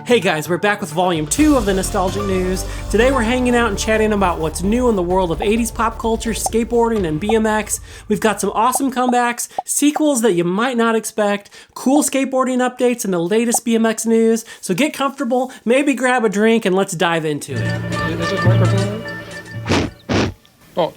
Hey guys, we're back with Volume 2 of the Nostalgic News. Today we're hanging out and chatting about what's new in the world of 80s pop culture, skateboarding, and BMX. We've got some awesome comebacks, sequels that you might not expect, cool skateboarding updates, and the latest BMX news. So get comfortable, maybe grab a drink, and let's dive into it. Is this microphone? Oh.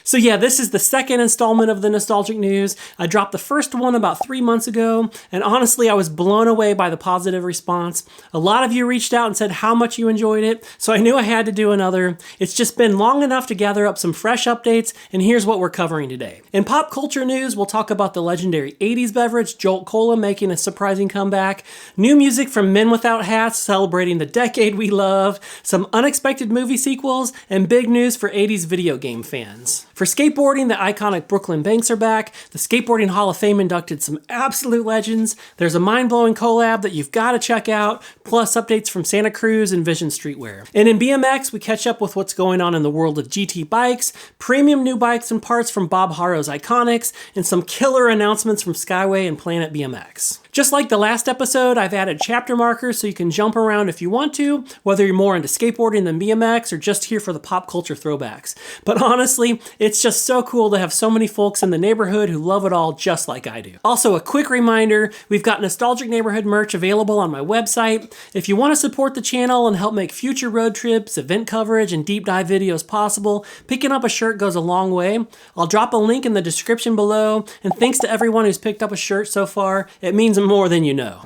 So yeah, this is the second installment of the Nostalgic News. I dropped the first one about 3 months ago, and honestly, I was blown away by the positive response. A lot of you reached out and said how much you enjoyed it, so I knew I had to do another. It's just been long enough to gather up some fresh updates, and here's what we're covering today. In pop culture news, we'll talk about the legendary 80s beverage Jolt Cola making a surprising comeback, new music from Men Without Hats celebrating the decade we love, some unexpected movie sequels, and big news for 80s video game fans. For skateboarding, the iconic Brooklyn Banks are back. The Skateboarding Hall of Fame inducted some absolute legends. There's a mind-blowing collab that you've got to check out, plus updates from Santa Cruz and Vision Streetwear. And in BMX, we catch up with what's going on in the world of GT bikes, premium new bikes and parts from Haro's Iconics, and some killer announcements from Skyway and Planet BMX. Just like the last episode, I've added chapter markers so you can jump around if you want to, whether you're more into skateboarding than BMX or just here for the pop culture throwbacks. But honestly, it's just so cool to have so many folks in the neighborhood who love it all just like I do. Also, a quick reminder, we've got Nostalgic Neighborhood merch available on my website. If you want to support the channel and help make future road trips, event coverage, and deep dive videos possible, picking up a shirt goes a long way. I'll drop a link in the description below, and thanks to everyone who's picked up a shirt so far. It means more than you know.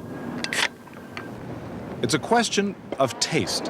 It's a question of taste.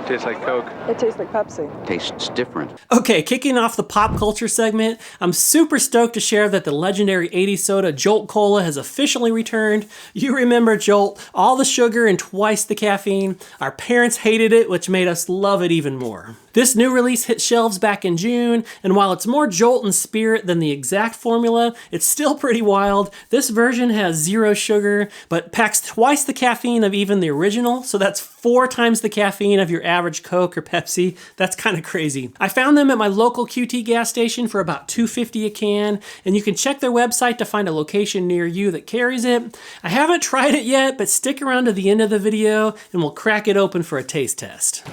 Tastes like Coke. It tastes like Pepsi. Tastes different. Okay, kicking off the pop culture segment, I'm super stoked to share that the legendary 80s soda Jolt Cola has officially returned. You remember Jolt, all the sugar and twice the caffeine. Our parents hated it, which made us love it even more. This new release hit shelves back in June, and while it's more Jolt in spirit than the exact formula, it's still pretty wild. This version has 0 sugar, but packs twice the caffeine of even the original, so that's 4 times the caffeine of your average Coke or Pepsi. That's kind of crazy. I found them at my local QT gas station for about $2.50 a can, and you can check their website to find a location near you that carries it. I haven't tried it yet, but stick around to the end of the video and we'll crack it open for a taste test.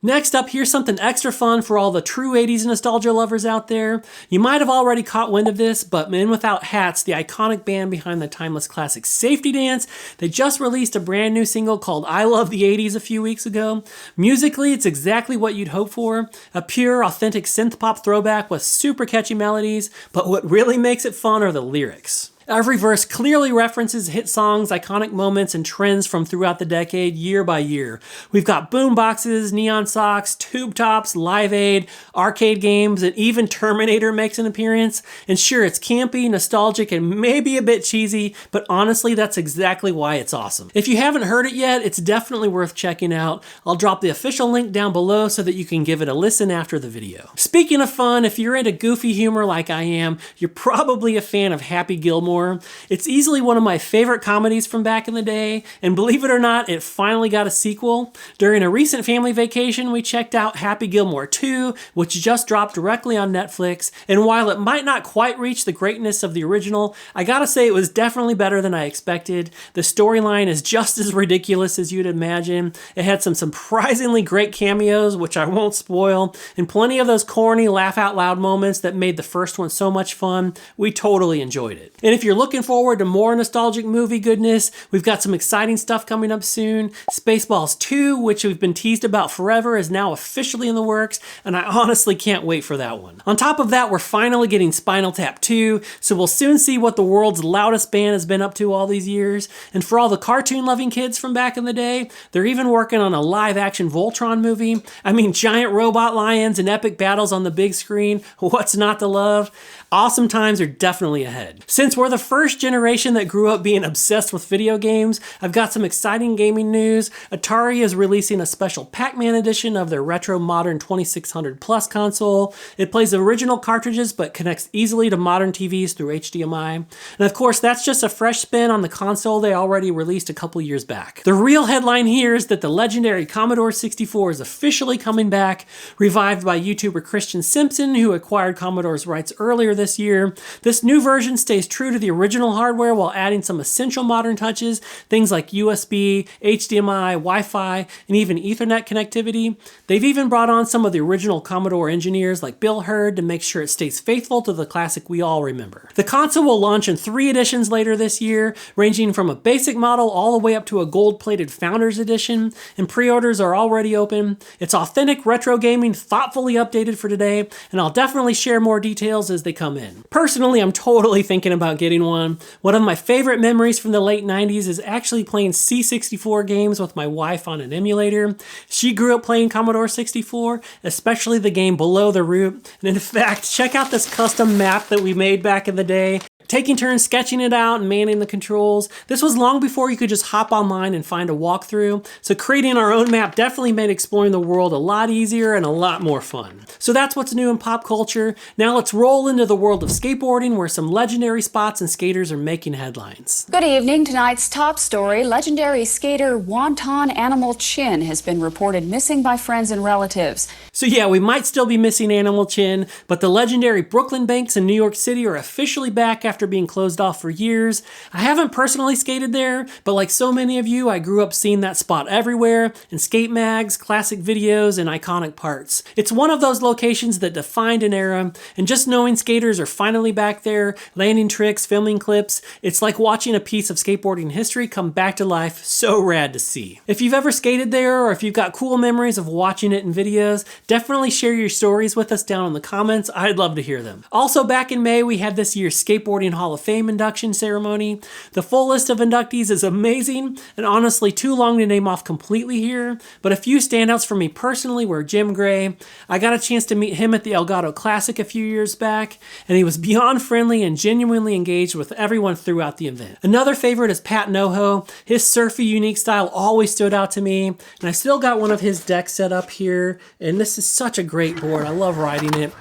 Next up, here's something extra fun for all the true 80s nostalgia lovers out there. You might have already caught wind of this, but Men Without Hats, the iconic band behind the timeless classic Safety Dance, they just released a brand new single called I Love the 80s a few weeks ago. Musically, it's exactly what you'd hope for. A pure, authentic synth-pop throwback with super catchy melodies, but what really makes it fun are the lyrics. Every verse clearly references hit songs, iconic moments, and trends from throughout the decade, year by year. We've got boom boxes, neon socks, tube tops, Live Aid, arcade games, and even Terminator makes an appearance. And sure, it's campy, nostalgic, and maybe a bit cheesy, but honestly, that's exactly why it's awesome. If you haven't heard it yet, it's definitely worth checking out. I'll drop the official link down below so that you can give it a listen after the video. Speaking of fun, if you're into goofy humor like I am, you're probably a fan of Happy Gilmore. It's easily one of my favorite comedies from back in the day, and believe it or not, it finally got a sequel. During a recent family vacation, we checked out Happy Gilmore 2, which just dropped directly on Netflix, and while it might not quite reach the greatness of the original, I gotta say it was definitely better than I expected. The storyline is just as ridiculous as you'd imagine. It had some surprisingly great cameos, which I won't spoil, and plenty of those corny laugh-out-loud moments that made the first one so much fun. We totally enjoyed it. And if you're looking forward to more nostalgic movie goodness, we've got some exciting stuff coming up soon. Spaceballs 2, which we've been teased about forever, is now officially in the works, and I honestly can't wait for that one. On top of that, we're finally getting Spinal Tap 2, so we'll soon see what the world's loudest band has been up to all these years. And for all the cartoon-loving kids from back in the day, they're even working on a live-action Voltron movie. I mean, giant robot lions and epic battles on the big screen. What's not to love? Awesome times are definitely ahead. Since we're the first generation that grew up being obsessed with video games, I've got some exciting gaming news. Atari is releasing a special Pac-Man edition of their retro modern 2600 Plus console. It plays original cartridges but connects easily to modern TVs through HDMI. And of course, that's just a fresh spin on the console they already released a couple years back. The real headline here is that the legendary Commodore 64 is officially coming back, revived by YouTuber Christian Simpson, who acquired Commodore's rights earlier this year. This new version stays true to the original hardware while adding some essential modern touches, things like USB, HDMI, Wi-Fi, and even Ethernet connectivity. They've even brought on some of the original Commodore engineers like Bill Hurd to make sure it stays faithful to the classic we all remember. The console will launch in 3 editions later this year, ranging from a basic model all the way up to a gold-plated Founders Edition, and pre-orders are already open. It's authentic retro gaming, thoughtfully updated for today, and I'll definitely share more details as they come in. Personally, I'm totally thinking about getting one. One of my favorite memories from the late 90s is actually playing C64 games with my wife on an emulator. She grew up playing Commodore 64, especially the game Below the Root, and in fact, check out this custom map that we made back in the day. Taking turns sketching it out and manning the controls. This was long before you could just hop online and find a walkthrough, so creating our own map definitely made exploring the world a lot easier and a lot more fun. So that's what's new in pop culture. Now let's roll into the world of skateboarding, where some legendary spots and skaters are making headlines. Good evening. Tonight's top story, legendary skater Wonton Animal Chin has been reported missing by friends and relatives. So yeah, we might still be missing Animal Chin, but the legendary Brooklyn Banks in New York City are officially back after being closed off for years. I haven't personally skated there, but like so many of you, I grew up seeing that spot everywhere in skate mags, classic videos, and iconic parts. It's one of those locations that defined an era, and just knowing skaters are finally back there, landing tricks, filming clips, it's like watching a piece of skateboarding history come back to life. So rad to see. If you've ever skated there, or if you've got cool memories of watching it in videos, definitely share your stories with us down in the comments. I'd love to hear them. Also, back in May, we had this year's Skateboarding Hall of Fame induction ceremony. The full list of inductees is amazing, and honestly too long to name off completely here, but a few standouts for me personally were Jim Gray. I got a chance to meet him at the Elgato Classic a few years back, and he was beyond friendly and genuinely engaged with everyone throughout the event. Another favorite is Pat Noho. His surfy, unique style always stood out to me, and I still got one of his decks set up here, and this is such a great board. I love riding it.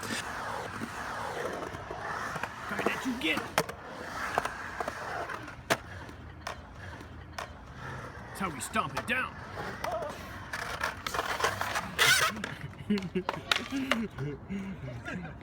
How we stomp it down.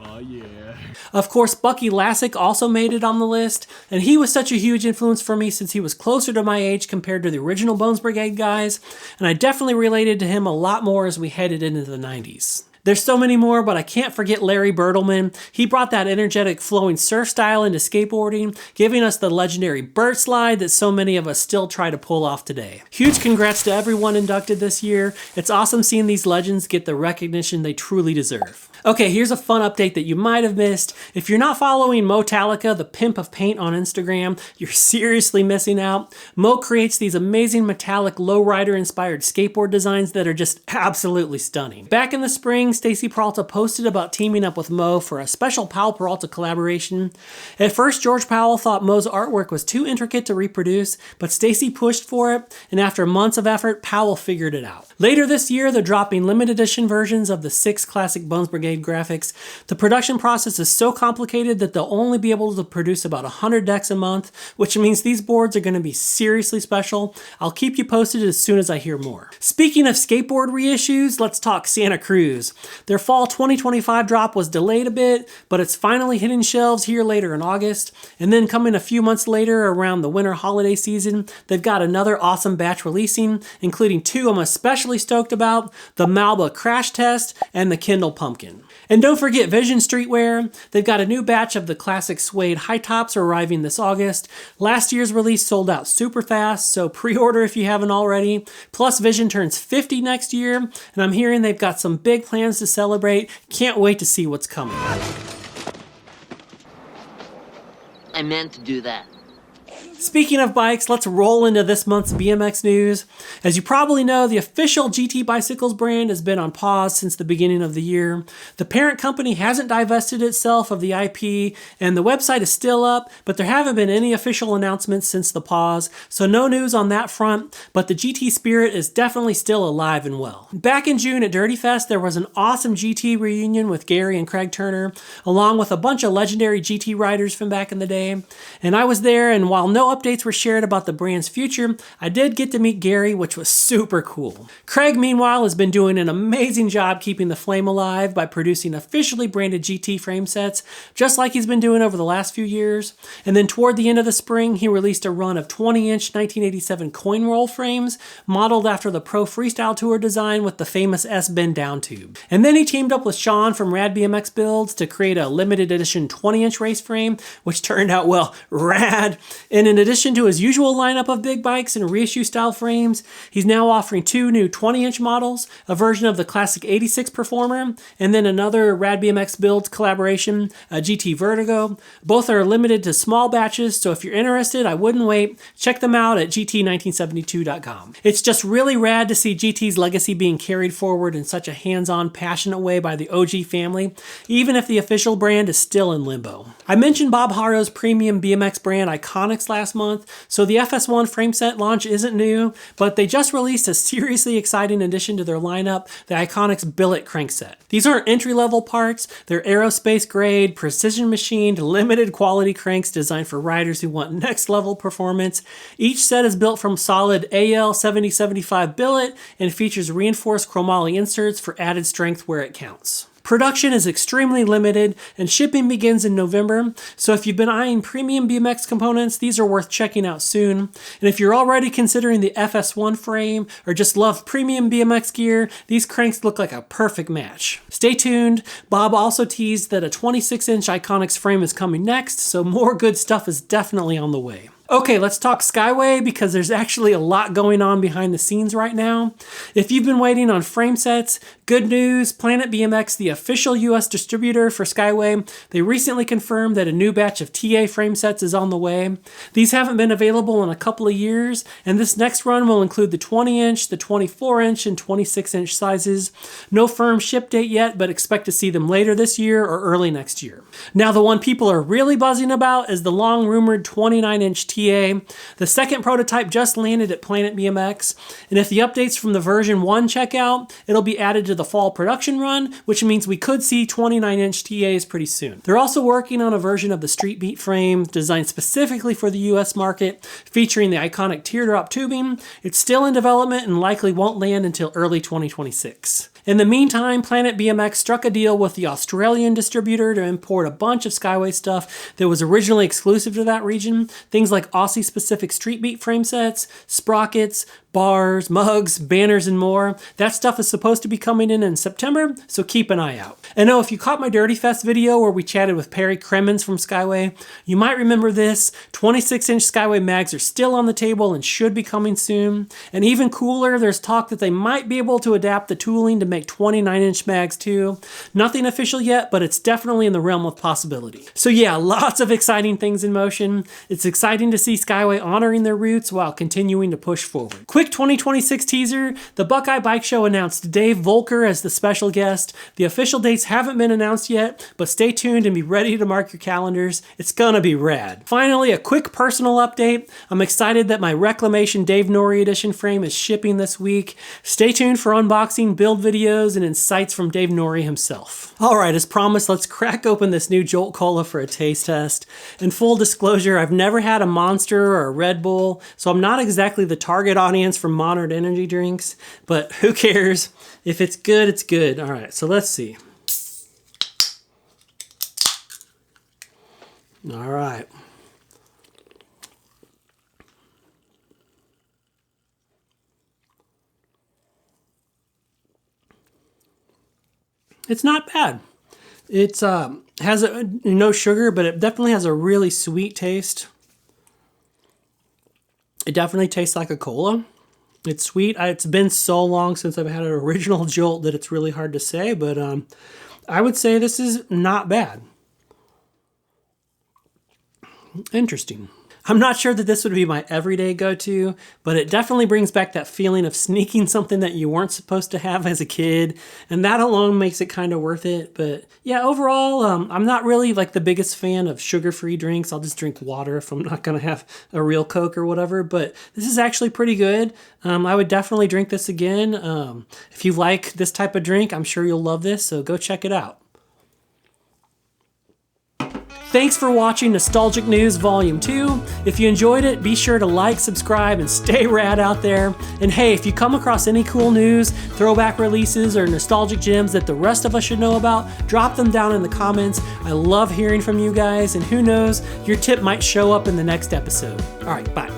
Oh yeah. Of course, Bucky Lassick also made it on the list, and he was such a huge influence for me since he was closer to my age compared to the original Bones Brigade guys, and I definitely related to him a lot more as we headed into the 90s. There's so many more, but I can't forget Larry Bertelman. He brought that energetic flowing surf style into skateboarding, giving us the legendary Burt slide that so many of us still try to pull off today. Huge congrats to everyone inducted this year. It's awesome seeing these legends get the recognition they truly deserve. Okay, here's a fun update that you might have missed. If you're not following Moetellica, the pimp of paint on Instagram, you're seriously missing out. Mo creates these amazing metallic lowrider inspired skateboard designs that are just absolutely stunning. Back in the spring, Stacy Peralta posted about teaming up with Mo for a special Powell Peralta collaboration. At first, George Powell thought Mo's artwork was too intricate to reproduce, but Stacy pushed for it, and after months of effort, Powell figured it out. Later this year, they're dropping limited edition versions of the 6 classic Bones Brigade graphics. The production process is so complicated that they'll only be able to produce about 100 decks a month, which means these boards are going to be seriously special. I'll keep you posted as soon as I hear more. Speaking of skateboard reissues, let's talk Santa Cruz. Their fall 2025 drop was delayed a bit, but it's finally hitting shelves here later in August. And then coming a few months later around the winter holiday season, they've got another awesome batch releasing, including 2 I'm especially stoked about, the Malba Crash Test and the Kindle Pumpkin. And don't forget Vision Streetwear. They've got a new batch of the classic suede high tops arriving this August. Last year's release sold out super fast, so pre-order if you haven't already. Plus Vision turns 50 next year, and I'm hearing they've got some big plans to celebrate. Can't wait to see what's coming. I meant to do that. Speaking of bikes, let's roll into this month's BMX news. As you probably know, the official GT Bicycles brand has been on pause since the beginning of the year. The parent company hasn't divested itself of the IP, and the website is still up, but there haven't been any official announcements since the pause, so no news on that front, but the GT spirit is definitely still alive and well. Back in June at Dirty Fest, there was an awesome GT reunion with Gary and Craig Turner, along with a bunch of legendary GT riders from back in the day, and I was there, and while no no updates were shared about the brand's future, I did get to meet Gary, which was super cool. Craig, meanwhile, has been doing an amazing job keeping the flame alive by producing officially branded GT frame sets, just like he's been doing over the last few years. And then toward the end of the spring, he released a run of 20-inch 1987 coin roll frames, modeled after the Pro Freestyle Tour design with the famous S-bend down tube. And then he teamed up with Sean from Rad BMX Builds to create a limited edition 20-inch race frame, which turned out, well, rad. And in addition to his usual lineup of big bikes and reissue style frames, he's now offering 2 new 20-inch models, a version of the classic 86 Performer, and then another Rad BMX Builds collaboration, a GT Vertigo. Both are limited to small batches, so if you're interested, I wouldn't wait. Check them out at gt1972.com. It's just really rad to see GT's legacy being carried forward in such a hands-on, passionate way by the OG family, even if the official brand is still in limbo. I mentioned Bob Haro's premium BMX brand Iconics last month, so the FS1 frame set launch isn't new, but they just released a seriously exciting addition to their lineup, the Iconics Billet crankset. These aren't entry-level parts, they're aerospace-grade, precision-machined, limited quality cranks designed for riders who want next-level performance. Each set is built from solid AL7075 billet and features reinforced chromoly inserts for added strength where it counts. Production is extremely limited and shipping begins in November, so if you've been eyeing premium BMX components, these are worth checking out soon. And if you're already considering the FS1 frame or just love premium BMX gear, these cranks look like a perfect match. Stay tuned. Bob also teased that a 26-inch Iconics frame is coming next, so more good stuff is definitely on the way. Okay, let's talk Skyway because there's actually a lot going on behind the scenes right now. If you've been waiting on frame sets, good news, Planet BMX, the official US distributor for Skyway, they recently confirmed that a new batch of TA frame sets is on the way. These haven't been available in a couple of years, and this next run will include the 20-inch, the 24-inch, and 26-inch sizes. No firm ship date yet, but expect to see them later this year or early next year. Now, the one people are really buzzing about is the long-rumored 29-inch TA. The second prototype just landed at Planet BMX, and if the updates from the version 1 check out, it'll be added to the fall production run, which means we could see 29-inch TAs pretty soon. They're also working on a version of the Street Beat frame designed specifically for the US market, featuring the iconic teardrop tubing. It's still in development and likely won't land until early 2026. In the meantime, Planet BMX struck a deal with the Australian distributor to import a bunch of Skyway stuff that was originally exclusive to that region. Things like Aussie-specific Street Beat frame sets, sprockets, bars, mugs, banners, and more. That stuff is supposed to be coming in September, so keep an eye out. And oh, if you caught my Dirty Fest video where we chatted with Perry Kremens from Skyway, you might remember this. 26-inch Skyway mags are still on the table and should be coming soon. And even cooler, there's talk that they might be able to adapt the tooling to make 29-inch mags too. Nothing official yet, but it's definitely in the realm of possibility. So yeah, lots of exciting things in motion. It's exciting to see Skyway honoring their roots while continuing to push forward. Quick 2026 teaser, the Buckeye Bike Show announced Dave Volker as the special guest. The official dates haven't been announced yet, but stay tuned and be ready to mark your calendars. It's gonna be rad. Finally, a quick personal update. I'm excited that my Reclamation Dave Nory edition frame is shipping this week. Stay tuned for unboxing, build videos, and insights from Dave Nory himself. Alright, as promised, let's crack open this new Jolt Cola for a taste test. In full disclosure, I've never had a Monster or a Red Bull, so I'm not exactly the target audience for modern energy drinks, but who cares? If it's good, it's good. Alright, so let's see. Alright. It's not bad. It's has no sugar, but it definitely has a really sweet taste. It definitely tastes like a cola. It's sweet. It's been so long since I've had an original Jolt that it's really hard to say, but I would say this is not bad. Interesting. I'm not sure that this would be my everyday go-to, but it definitely brings back that feeling of sneaking something that you weren't supposed to have as a kid, and that alone makes it kind of worth it. But yeah, overall, I'm not really like the biggest fan of sugar-free drinks. I'll just drink water if I'm not gonna have a real Coke or whatever, but this is actually pretty good. I would definitely drink this again. If you like this type of drink, I'm sure you'll love this, so go check it out. Thanks for watching Nostalgic News Volume 2. If you enjoyed it, be sure to like, subscribe, and stay rad out there. And hey, if you come across any cool news, throwback releases, or nostalgic gems that the rest of us should know about, drop them down in the comments. I love hearing from you guys, and who knows, your tip might show up in the next episode. All right, bye.